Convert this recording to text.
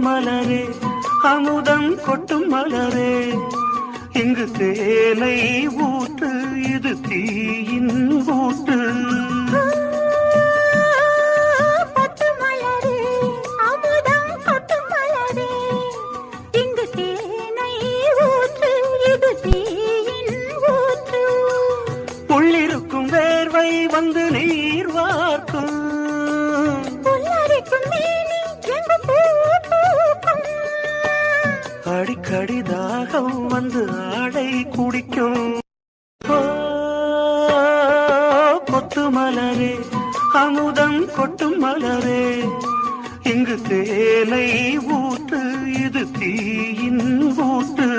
மலரே அமுதம் கொட்டும் மலரே இங்கு தேனை ஊற்று இது தீயின் ஊற்று உள்ளிருக்கும் வேர்வை வந்து நீர் வார்க்கும் அடிக்கடி தாகம் வந்து ஆடை குடிக்கும் கொத்து மலரே அமுதம் கொட்டும் மலரே இங்கு தேனை ஊற்று இது தீயின் ஊற்று